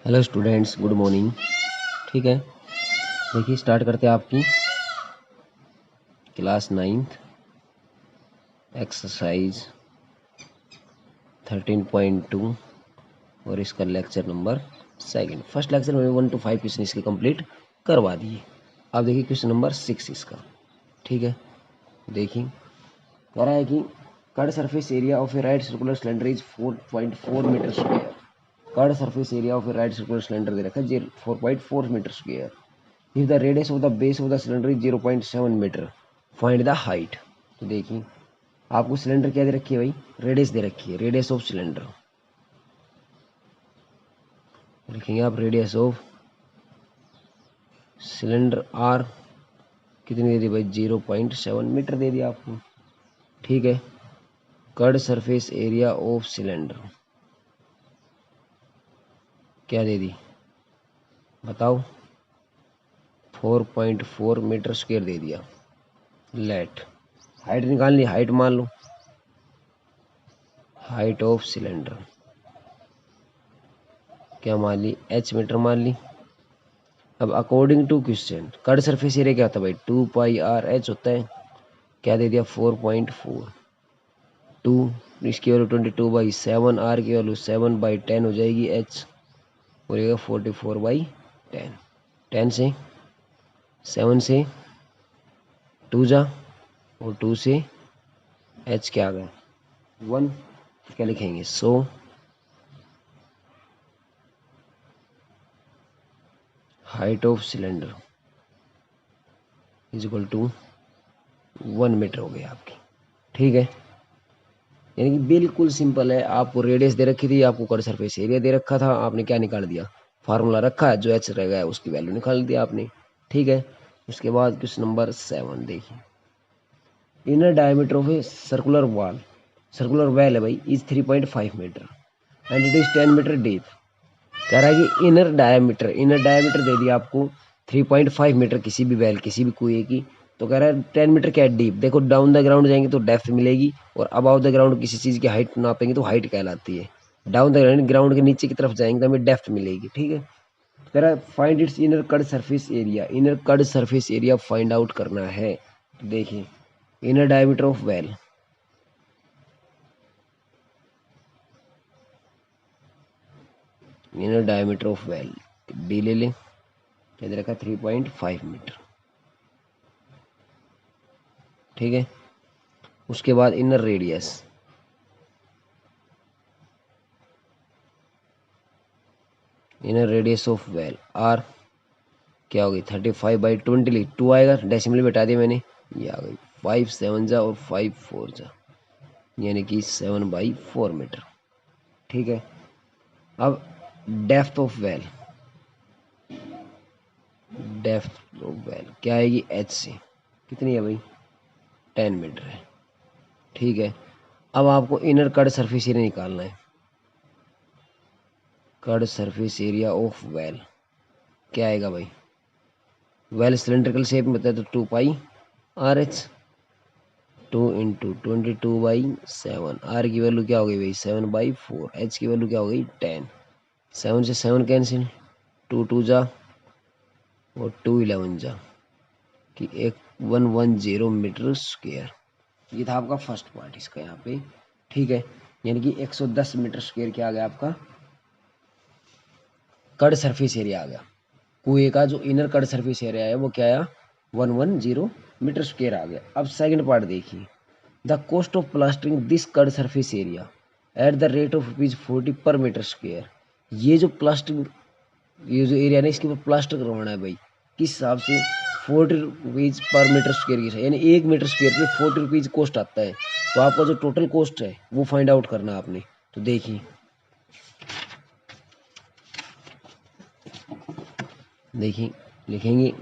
Hello students, good morning. ठीक है, देखिए स्टार्ट करते हैं आपकी क्लास 9th एक्सरसाइज 13.2 और इसका lecture number second. First lecture में 1 to 5 क्वेश्चन इसके कंप्लीट करवा दिए। अब देखिए क्वेश्चन नंबर 6 इसका। ठीक है, देखिए कह रहा है कि curved surface area of a right circular cylinder is 4.4 metre square. Curved surface area of a right circular cylinder दे रखा है 4.4 metre square. If the radius of the base of the cylinder is 0.7 metre, find the height। तो देखिए आपको cylinder क्या दे रखी है भाई, रेडियस दे रखी है, रेडियस ऑफ सिलेंडर लिखेंगे आप। रेडियस ऑफ सिलेंडर आर कितनी दे दी भाई, 0.7 मीटर दे दिया आपको। ठीक है, curd surface area of cylinder क्या दे दी बताओ, 4.4 मीटर स्क्वायर दे दिया। लेट हाइट निकालनी, हाइट मान लो, हाइट ऑफ सिलेंडर क्या मान ली, h मीटर मान ली। अब according to question curved surface area क्या होता है भाई, 2 पाई आर एच होता है। क्या दे दिया 4.4, 2 इसकी वैल्यू 22/7, आर की वैल्यू 7/10 हो जाएगी, एच हो जाएगा 44/10। 10 से 7 से 2 जा और 2 से एच क्या आ गया 1। क्या लिखेंगे, so height of cylinder is equal to 1 metre हो गई आपकी। ठीक है, यानी कि बिल्कुल सिंपल है। आपको रेडियस दे रखी थी, आपको कर्ड सरफेस एरिया दे रखा था, आपने क्या निकाल दिया, फार्मूला रखा है, जो एच रह गया उसकी वैल्यू निकाल दिया आपने। ठीक है, उसके बाद क्वेश्चन नंबर 7 देखिए। Inner diameter of a circular wall, circular well है भाई, is 3.5 metre and it is 10 metre deep. कह रहा है कि इनर डायमीटर दे दिया आपको 3.5 मीटर किसी भी वेल, किसी भी कुएं की। तो कह रहा है 10 मीटर क्या है, डीप। देखो डाउन द ग्राउंड जाएंगे तो डेप्थ मिलेगी, और अबाउ द ग्राउंड किसी चीज़ की हाइट नापेंगे तो हाइट कहलाती है। डाउन द ग्राउंड के नीचे की तरफ जाएंगे तो हमें डेप्थ मिलेगी। ठीक है, कह रहा है find its inner cut surface area, inner cut surface area find out करना है। तो देखिए inner diameter of well, inner diameter of well D ले लें, क्या दे रखा 3.5 मीटर। ठीक है, उसके बाद inner radius, inner radius of well r क्या होगी 35/20, 2 आएगा, डेसिमल बता दिया मैंने, ये आ गई 5 7 जा और 5 4 जा, यानी कि 7/4 मीटर। ठीक है, अब depth of well, depth of well क्या आएगी एच से, कितनी है भाई 10 मीटर है। ठीक है, अब आपको इनर कट सरफेस एरिया निकालना है। Cut surface area of well क्या आएगा भाई, वेल सिलेंड्रिकल शेप में होता है तो 2 पाई आर एच, 2 इंटू 22/7, आर की वैल्यू क्या हो गई भाई 7/4, एच की वैल्यू क्या हो गई 10। 7 से 7 कैंसिल, 2 2 जा और 2 11 जा कि 110 मीटर स्क्वायर। ये था आपका फर्स्ट पार्ट इसका यहाँ पे। ठीक है, यानी कि 110 मीटर स्क्वायर क्या आ गया आपका, कट सरफेस एरिया आ गया। कुएं का जो इनर कट सरफेस एरिया है वो क्या आया 110 मीटर स्क्वायर आ गया। अब सेकंड पार्ट देखिए, the cost of plastering this curd surface area at the rate of ₹40 पर मीटर स्क्वायर। ये जो प्लास्टिक, ये जो एरिया ना इसके ऊपर प्लास्टर करवाना है भाई, किस हिसाब से 40 रुपीज़ पर मीटर स्क्वायर की, यानी 1 मीटर स्क्वायर पे 40 रुपीज़ कॉस्ट आता है। तो आपका जो टोटल कॉस्ट है वो फाइंड आउट करना है आपने। तो देखिए देखिए लिखेंगे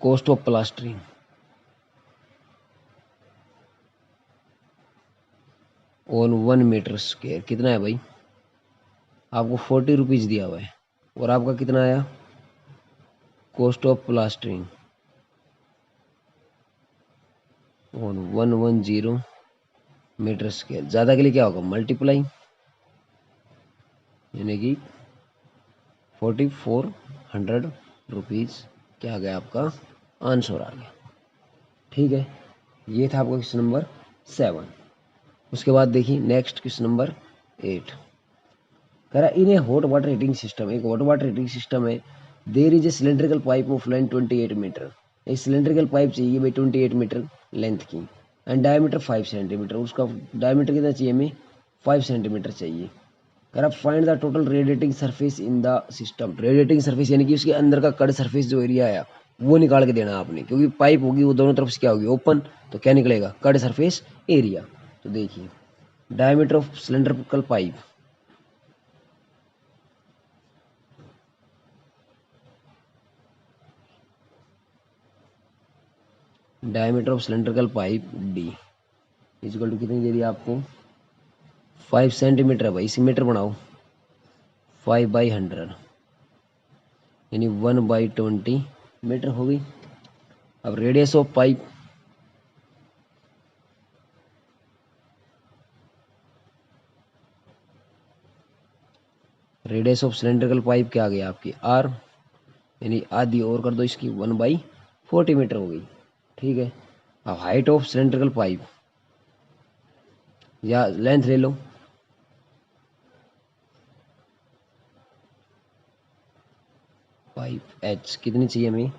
cost of plastering on 1 metre square कितना है भाई, आपको 40 रुपीज़ दिया हुआ है, और आपका कितना आया cost of plastering on 110 metre square. ज़्यादा के लिए क्या होगा मल्टीप्लाई, यानी कि ₹4400 क्या आ गया आपका आंसर आ गया। ठीक है, ये था आपका क्वेश्चन नंबर 7। उसके बाद देखिए नेक्स्ट क्वेश्चन नंबर 8 कह रहा in a hot water heating system, एक हॉट वाटर हीटिंग सिस्टम है, there is a cylindrical pipe of length 28 metre. एक सिलेंड्रिकल पाइप चाहिए भाई 28 मीटर लेंथ की एंड डायमीटर 5 सेंटीमीटर, उसका डायमीटर कितना चाहिए हमें 5 सेंटीमीटर चाहिए। कह रहा find the total radiating surface in the system, radiating surface यानी कि उसके अंदर का कट सरफेस जो एरिया है वो निकाल के देना आपने, क्योंकि पाइप होगी वो दोनों तरफ से क्या होगी ओपन, तो क्या निकलेगा कट सरफेस एरिया। तो देखिए diameter of cylindrical pipe, diameter of cylindrical pipe d is equal to कितनी दे दी आपको 5 सेंटीमीटर है भाई, इसी मीटर बनाओ 5/100 यानी 1/20 मीटर हो गई। अब radius of pipe, radius of cylindrical pipe क्या आ गया आपकी आर, यानी आधी और कर दो इसकी 1/40 मीटर हो गई। ठीक है, अब हाइट ऑफ सिलेंड्रिकल पाइप या लेंथ ले लो, पाइप एच कितनी चाहिए हमें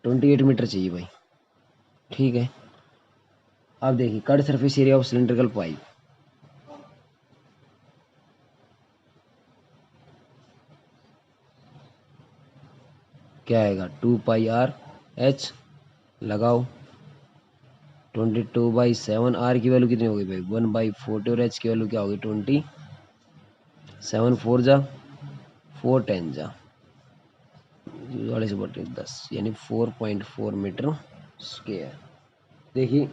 28 मीटर चाहिए भाई। ठीक है, अब देखिए cut surface area of cylindrical pipe, क्या आएगा 2πr/h लगाओ 22/7, आर की वैल्यू कितनी होगी भाई 1/40 और एच की वैल्यू क्या होगी 20, 7 4 जा 4 10 जा 40/10 यानी 4.4 मीटर स्क्वायर। देखिए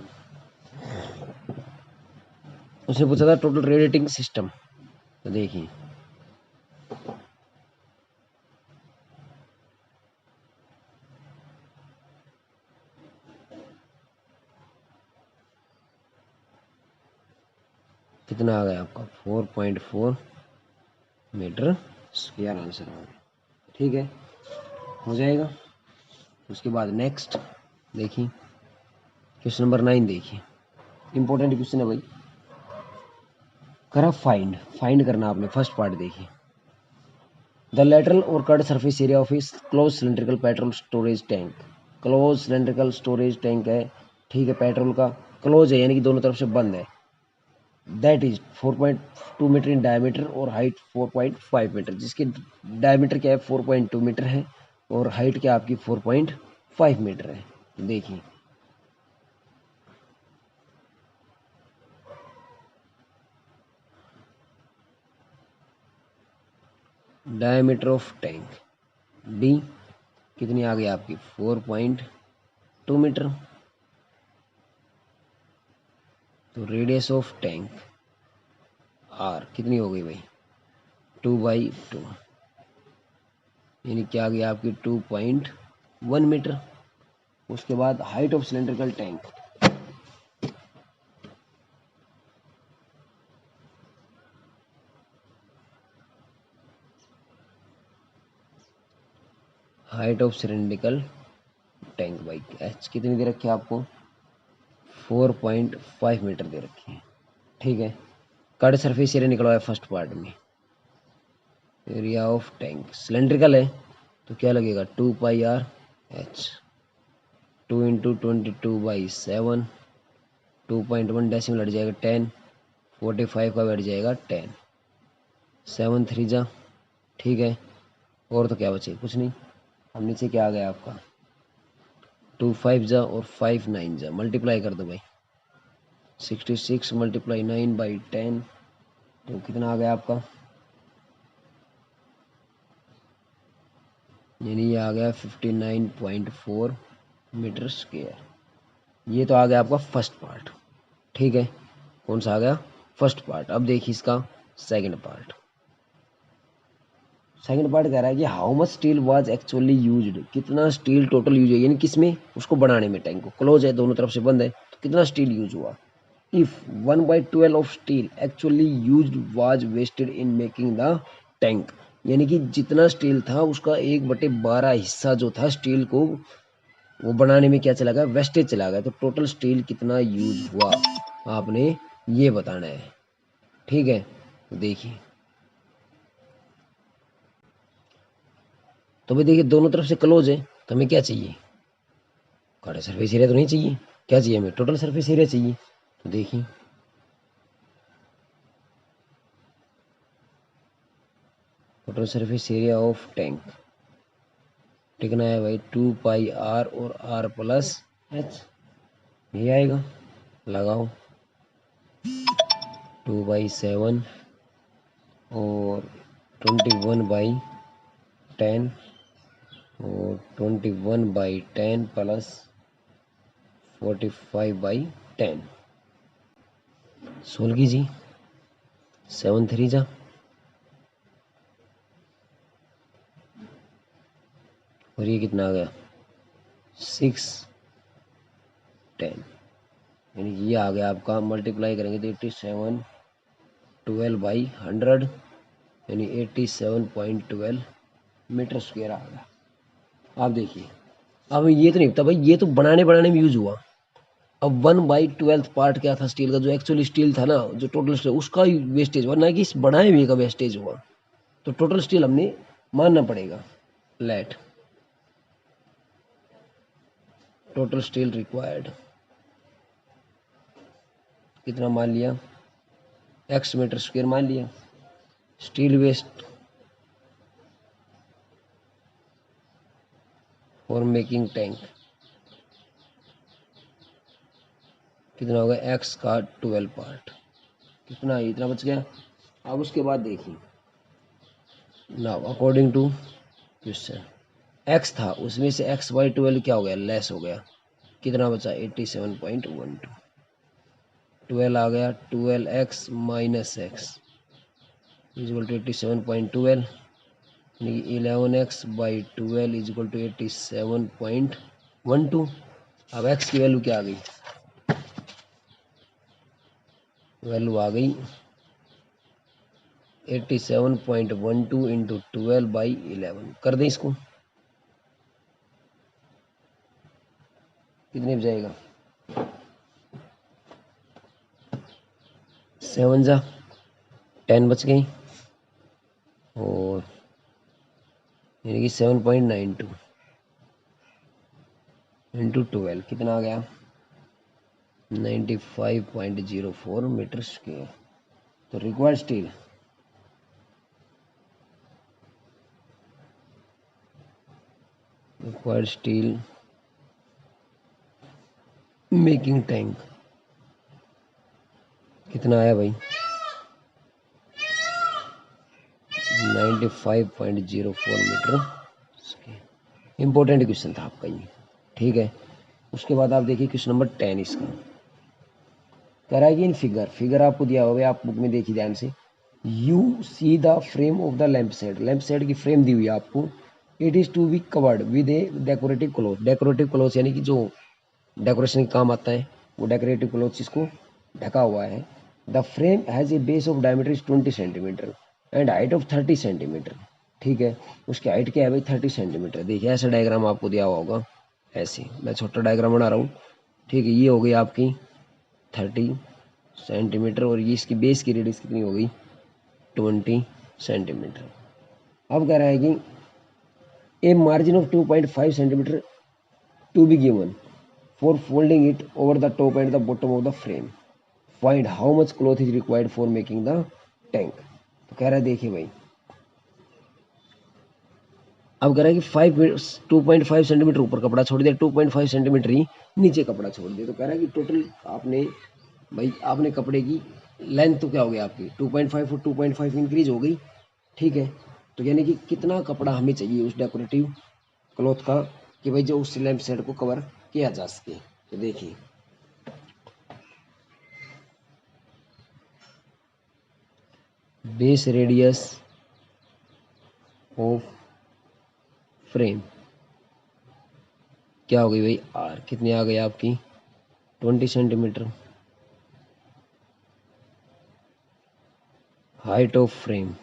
उसने पूछा था टोटल रेडिएटिंग सिस्टम, तो देखिए कितना आ गया आपका 4.4 मीटर स्क्वायर आंसर आ गया। ठीक है, हो जाएगा। उसके बाद नेक्स्ट देखिए क्वेश्चन नंबर 9 देखिए, इंपॉर्टेंट क्वेश्चन है भाई। करा फाइंड, फाइंड करना आपने फर्स्ट पार्ट देखिए द लेटरल और कट सरफेस एरिया ऑफ इस close cylindrical petrol storage tank, close cylindrical storage tank है। ठीक है, पेट्रोल का क्लोज है यानी कि दोनों तरफ से बंद है, that is 4.2 metre in diameter और हाइट 4.5 मीटर, जिसकी डायमीटर क्या है 4.2 मीटर है और हाइट क्या आपकी 4.5 मीटर है। तो देखिए डायमीटर ऑफ टैंक डी कितनी आ गई आपकी 4.2 मीटर, तो रेडियस ऑफ टैंक आर कितनी हो गई भाई 2/2 यानी क्या आ गया आपकी 2.1 मीटर। उसके बाद height of cylindrical tank, height of cylindrical tank भाई एच कितनी दे रखी है आपको 4.5 मीटर दे रखी है। ठीक है, कट सरफेस एरिया निकलवाया फर्स्ट पार्ट में, एरिया ऑफ टैंक सिलेंड्रिकल है तो क्या लगेगा 2πr/h 2 इंटू 22/7 2.1 डेसिमल हट जाएगा 10, 45 का बैठ जाएगा 10, 7 3 जा। ठीक है, और तो क्या बचे कुछ नहीं। अब नीचे क्या आ गया आपका 2 5 जा और 5 9 जा, मल्टीप्लाई कर दो भाई 66 × 9/10 तो कितना आ गया आपका, यानी ये आ गया 59.4 मीटर स्क्वायर। ये तो आ गया आपका फर्स्ट पार्ट। ठीक है, कौन सा आ गया फर्स्ट पार्ट। अब देखिए इसका सेकंड पार्ट, सेकंड पार्ट कह रहा है कि how much steel was actually used, कितना स्टील टोटल यूज है यानी किसमें उसको बनाने में, टैंक को क्लोज है दोनों तरफ से बंद है तो कितना स्टील यूज हुआ। If 1/12 of steel actually used was wasted in making the tank, यानी कि जितना स्टील था उसका 1/12 हिस्सा जो था स्टील को वो बनाने में क्या चला गया, वेस्टेज चला गया। तो टोटल स्टील कितना यूज हुआ आपने ये बताना है। ठीक है, तो देखिए, तो भाई देखिए दोनों तरफ से क्लोज है, तो हमें क्या चाहिए, कड़ा सरफेस एरिया तो नहीं चाहिए, क्या चाहिए हमें, टोटल सरफेस एरिया चाहिए। तो देखिए total surface area of tank कितना है भाई, 2 पाई r और r प्लस h, ये आएगा, लगाओ 2/7 और 21/10 और 21/10 प्लस 45/10, सोल्व कीजिए, 7 3 जा, और ये कितना आ गया 6 10, यानी ये आ गया आपका, मल्टीप्लाई करेंगे तो 87 12/100 यानी 87.12 मीटर स्क्वायर आ गया। आप देखिए, अब ये तो नहीं पता भाई, ये तो बनाने बनाने में यूज हुआ। अब 1/12 पार्ट क्या था स्टील का, जो एक्चुअली स्टील था ना, जो टोटल स्टील उसका वेस्टेज हुआ, ना कि इस बनाए हुए का वेस्टेज हुआ। तो टोटल स्टील हमने मानना पड़ेगा। लेट टोटल स्टील रिक्वायर्ड कितना मान लिया, x मीटर स्क्वायर मान लिया। Steel waste for making tank कितना होगा, x का 12 पार्ट, कितना, इतना बच गया। अब उसके बाद देखिए, now according to question x था, उसमें से x/12 क्या हो गया, लेस हो गया, कितना बचा 87.12, 12 आ गया, 12x minus x equal to 87.12, यानी 11x/12 इजल टू 87.12। अब x की वैल्यू क्या आ गई, वैल्यू आ गई 87.12 इंटू 12/11, कर दें इसको, कितने में जाएगा, 7 जा 10 बच गई, और यानी कि 7.92 इंटू 12 कितना आ गया, 95.04 मीटर स्क्वायर। तो रिक्वायर्ड स्टील मेकिंग टैंक कितना आया भाई, 95.04 मीटर स्क्वायर। इंपॉर्टेंट क्वेश्चन था आपका ये। ठीक है, उसके बाद आप देखिए क्वेश्चन नंबर 10 इसका कह रहा है कि इन फिगर आपको दिया होगा, आप बुक में देखिए ध्यान से। You see the frame of the lamp shade की फ्रेम दी हुई है आपको। It is to be covered with a decorative cloth, decorative cloth यानी कि जो डेकोरेशन के काम आता है, वो डेकोरेटिव क्लॉथ इसको ढका हुआ है। The frame has a base of diameter is 20 centimetre and height of 30 centimetre. ठीक है, उसकी हाइट क्या है भाई, 30 सेंटीमीटर। देखिए ऐसा डायग्राम आपको दिया हुआ होगा, ऐसे मैं छोटा डायग्राम बना रहा हूँ। ठीक है, ये हो गई आपकी 30 सेंटीमीटर, और ये इसकी बेस की रेडियस कितनी हो गई, 20 सेंटीमीटर। अब कह रहा है कि a margin of 2.5 centimetre to be given for folding it over the top and the bottom of the frame, find how much cloth is required for making the tank. तो कह रहा है देखिए भाई, अब कह रहा है कि 2.5 सेंटीमीटर ऊपर कपड़ा छोड़ दिया, 2.5 सेंटीमीटर ही नीचे कपड़ा छोड़ दिया। तो कह रहा है कि टोटल आपने भाई आपने कपड़े की लेंथ तो क्या हो गई आपकी 2.5 और 2.5 इंक्रीज हो गई। ठीक है, तो यानी कि कितना कपड़ा हमें चाहिए उस डेकोरेटिव क्लॉथ का कि भाई जो उस लैंप शेड को कवर किया जा सके। तो देखिए बेस रेडियस ऑफ फ्रेम क्या हो गई भाई, आर कितनी आ गई आपकी 20 सेंटीमीटर। हाइट ऑफ फ्रेम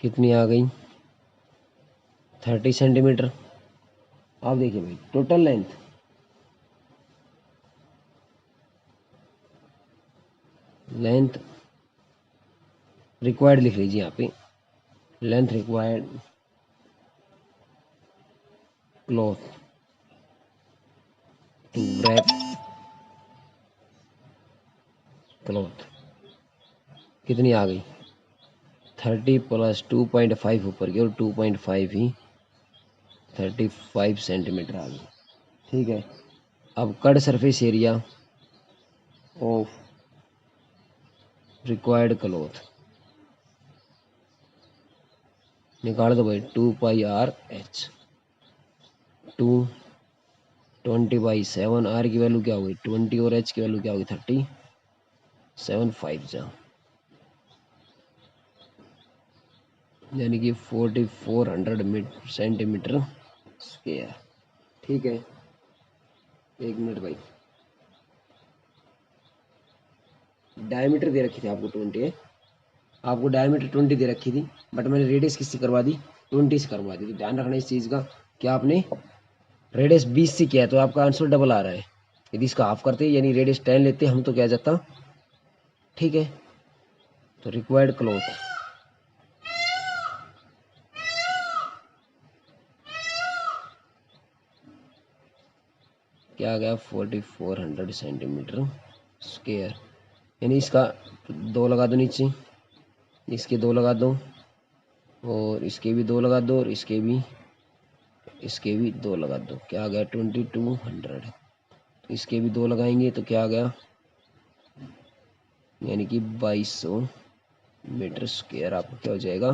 कितनी आ गई, 30 सेंटीमीटर। आप देखिए भाई टोटल लेंथ रिक्वायर्ड लिख लीजिए यहाँ पे, length required cloth to wrap cloth कितनी आ गई, 30 प्लस 2.5 ऊपर की और 2.5 ही 35 सेंटीमीटर आ गई। ठीक है, अब cut surface area of required cloth निकाल दो भाई, 2πr/h, 220/7, आर की वैल्यू क्या होगी 20 और एच की वैल्यू क्या होगी 37.5 जा, यानी कि 4400 सेंटीमीटर स्क्वायर। ठीक है, एक मिनट भाई, डायमीटर दे रखी थी आपको 20 है, आपको डायमीटर 20 दे रखी थी, बट मैंने रेडियस किससे करवा दी, 20 से करवा दी। तो ध्यान रखना इस चीज़ का कि आपने रेडियस 20 से किया है तो आपका आंसर डबल आ रहा है। यदि इसका हाफ करते यानी रेडियस 10 लेते हम तो क्या जाता। ठीक है, तो रिक्वायर्ड क्लॉथ क्या आ गया 4400 सेंटीमीटर स्क्वायर, यानी इसका दो लगा दो नीचे, इसके दो लगा दो और इसके भी दो लगा दो और इसके भी दो लगा दो, क्या आ गया 2200। इसके भी दो लगाएंगे तो क्या आ गया, यानी कि 2200 मीटर स्क्वायर आपको क्या हो जाएगा।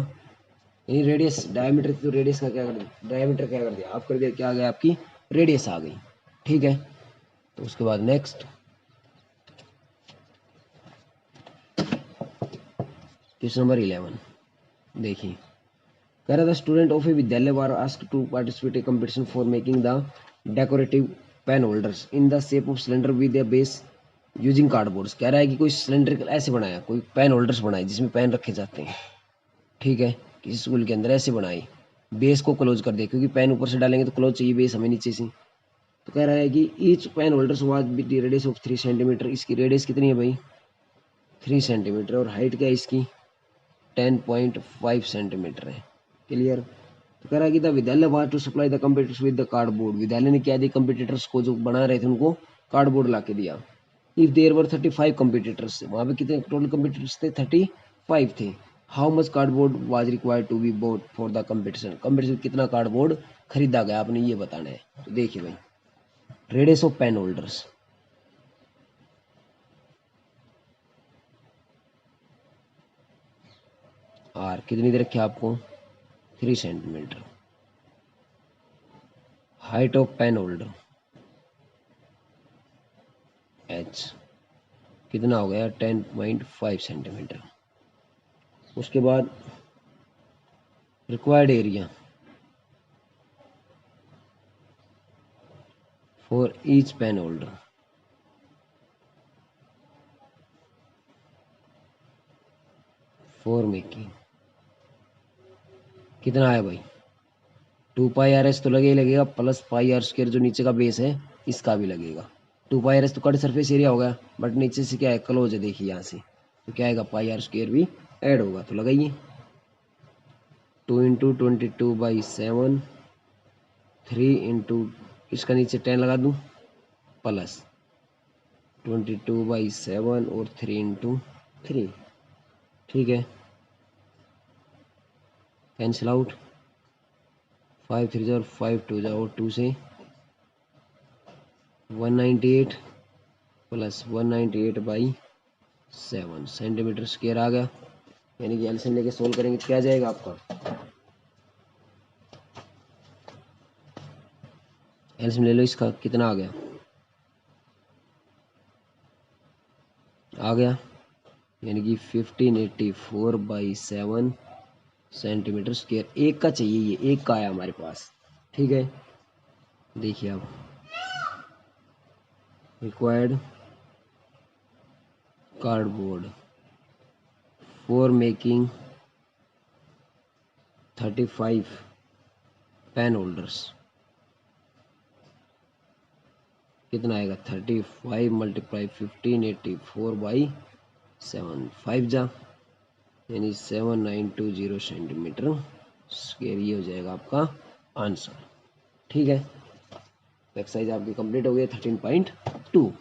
यानी रेडियस डायमीटर तो रेडियस का क्या कर दिया, डायमीटर क्या कर दिया आप कर दिया, क्या आ गया आपकी रेडियस आ गई। ठीक है, तो उसके बाद नेक्स्ट क्वेश्चन नंबर 11 देखिए, कह रहा था स्टूडेंट ऑफ ए विद्यालय were asked to participate a competition for making the decorative pen holders in the shape of cylinder with a base using cardboards. कह रहा है कि कोई सिलेंडर ऐसे बनाया, कोई पेन होल्डर्स बनाए जिसमें पेन रखे जाते हैं। ठीक है, किसी स्कूल के अंदर ऐसे बनाई, बेस को क्लोज कर दे, क्योंकि पेन ऊपर से डालेंगे तो क्लोज चाहिए बेस हमें नीचे से। तो कह रहा है कि each pen holders was with the radius of 3 centimetre. इसकी रेडियस कितनी है भाई 3 सेंटीमीटर और हाइट क्या है इसकी 10.5 सेंटीमीटर है। क्लियर। तो कह रहा है कि द विद्यालय was to supply the competitors with the cardboard. विद्यालय ने क्या दिया कंपटीटर्स को, जो बना रहे थे उनको कार्डबोर्ड ला के दिया। इफ देयर वर 35 कंपटीटर्स, वहां पे कितने टोटल कंपटीटर्स थे 35 थे। How much cardboard was required to be bought for the competition. Competition कितना कार्डबोर्ड खरीदा गया आपने ये बताना है। तो देखिए भाई radius of pen holders, r कितनी दे रखी है आपको 3 centimetre. Height of pen holder h कितना हो गया 10.5 सेंटीमीटर। उसके बाद required area for each pen holder for making कितना है भाई 2πr/h तो लगे ही लगेगा, प्लस πr² जो नीचे का बेस है इसका भी लगेगा। 2πr/h तो कट सरफेस एरिया होगा, बट नीचे से क्या है क्लोज है, देखिए यहाँ से तो क्या आएगा πr² भी ऐड होगा, तो लगाइए 2 × 22/7, 3 इसका नीचे 10 लगा दूँ प्लस 22/7 और 3 × 3। ठीक है, कैंसिल आउट, 5 3 और 5 2 जाओ, 2 से 198 प्लस 198/7 सेंटीमीटर स्क्वायर आ गया। यानी कि एलसीएम लेके सोल्व करेंगे तो क्या जाएगा आपका, एलसीएम ले लो इसका कितना आ गया यानी कि 1584/7 सेंटीमीटर स्क्वायर। एक का चाहिए, ये एक का आया हमारे पास। ठीक है, देखिए अब required cardboard for making 35 pen holders, कितना आएगा 35 मल्टीप्लाई 1584/7, 5 जा यानी 7920 सेंटीमीटर स्क्वायर, ये हो जाएगा आपका आंसर। ठीक है, एक्सरसाइज आपकी कंप्लीट हो गई 13.2।